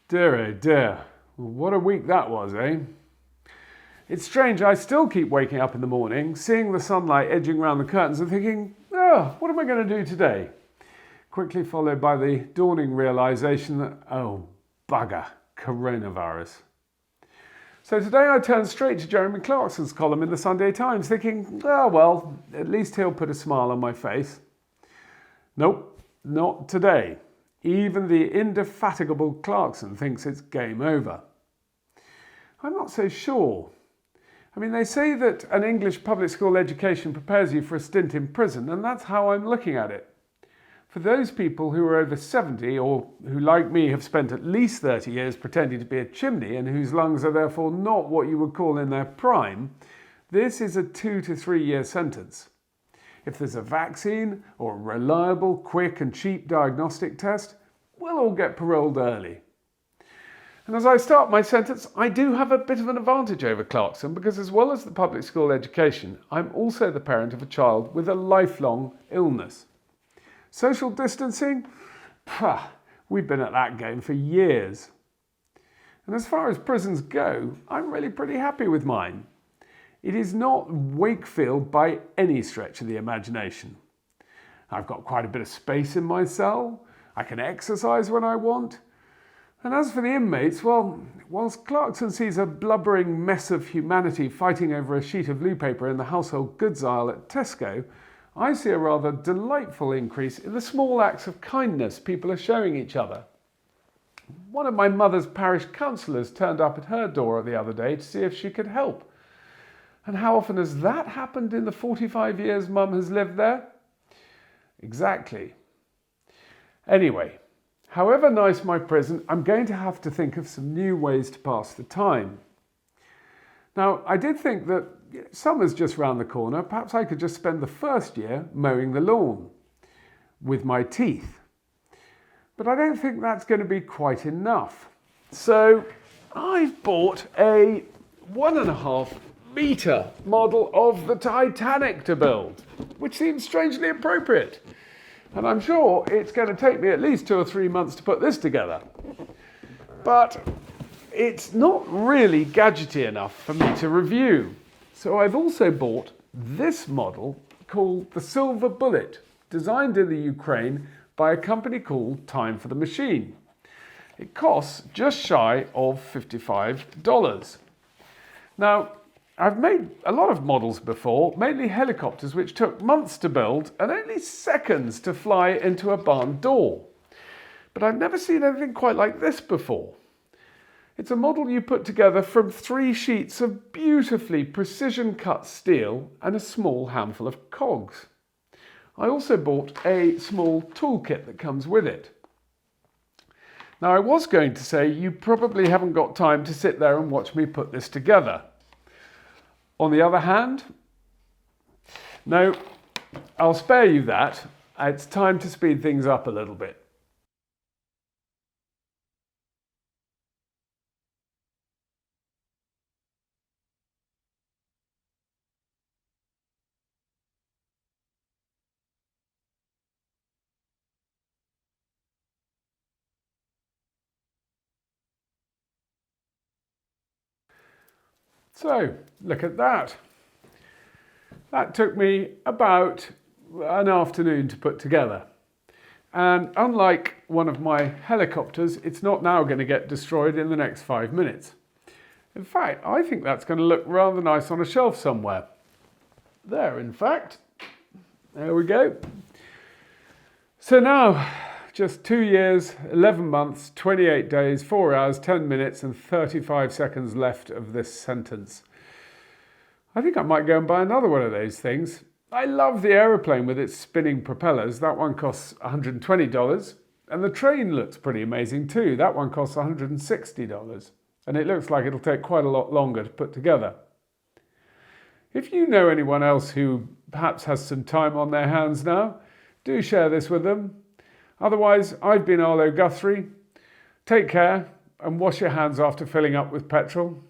Dear oh dear, what a week that was, eh? It's strange, I still keep waking up in the morning, seeing the sunlight edging around the curtains and thinking, what am I going to do today? Quickly followed by the dawning realisation that, oh, bugger, coronavirus. So today I turned straight to Jeremy Clarkson's column in the Sunday Times, thinking, well, at least he'll put a smile on my face. Nope, not today. Even the indefatigable Clarkson thinks it's game over. I'm not so sure. I mean, they say that an English public school education prepares you for a stint in prison, and that's how I'm looking at it. For those people who are over 70 or who, like me, have spent at least 30 years pretending to be a chimney and whose lungs are therefore not what you would call in their prime, this is a 2 to 3 year sentence. If there's a vaccine or a reliable, quick and cheap diagnostic test, we'll all get paroled early. And as I start my sentence, I do have a bit of an advantage over Clarkson because as well as the public school education, I'm also the parent of a child with a lifelong illness. Social distancing? We've been at that game for years. And as far as prisons go, I'm really pretty happy with mine. It is not Wakefield by any stretch of the imagination. I've got quite a bit of space in my cell. I can exercise when I want. And as for the inmates, well, whilst Clarkson sees a blubbering mess of humanity fighting over a sheet of blue paper in the household goods aisle at Tesco, I see a rather delightful increase in the small acts of kindness people are showing each other. One of my mother's parish councillors turned up at her door the other day to see if she could help. And how often has that happened in the 45 years Mum has lived there? Exactly. Anyway, however nice my prison, I'm going to have to think of some new ways to pass the time. Now, I did think that summer's just round the corner. Perhaps I could just spend the first year mowing the lawn with my teeth. But I don't think that's going to be quite enough. So I've bought a 1.5 metre model of the Titanic to build, which seems strangely appropriate. And I'm sure it's going to take me at least 2 or 3 months to put this together. But it's not really gadgety enough for me to review. So I've also bought this model called the Silver Bullet, designed in the Ukraine by a company called Timeformachine. It costs just shy of $55. Now, I've made a lot of models before, mainly helicopters which took months to build and only seconds to fly into a barn door. But I've never seen anything quite like this before. It's a model you put together from 3 sheets of beautifully precision-cut steel and a small handful of cogs. I also bought a small toolkit that comes with it. Now, I was going to say you probably haven't got time to sit there and watch me put this together. On the other hand, no, I'll spare you that. It's time to speed things up a little bit. So, look at that. That took me about an afternoon to put together. And unlike one of my helicopters, it's not now going to get destroyed in the next 5 minutes. In fact, I think that's going to look rather nice on a shelf somewhere. There, in fact. There we go. So now, just 2 years, 11 months, 28 days, 4 hours, 10 minutes and 35 seconds left of this sentence. I think I might go and buy another one of those things. I love the aeroplane with its spinning propellers. That one costs $120. And the train looks pretty amazing too. That one costs $160. And it looks like it'll take quite a lot longer to put together. If you know anyone else who perhaps has some time on their hands now, do share this with them. Otherwise, I've been Arlo Guthrie. Take care and wash your hands after filling up with petrol.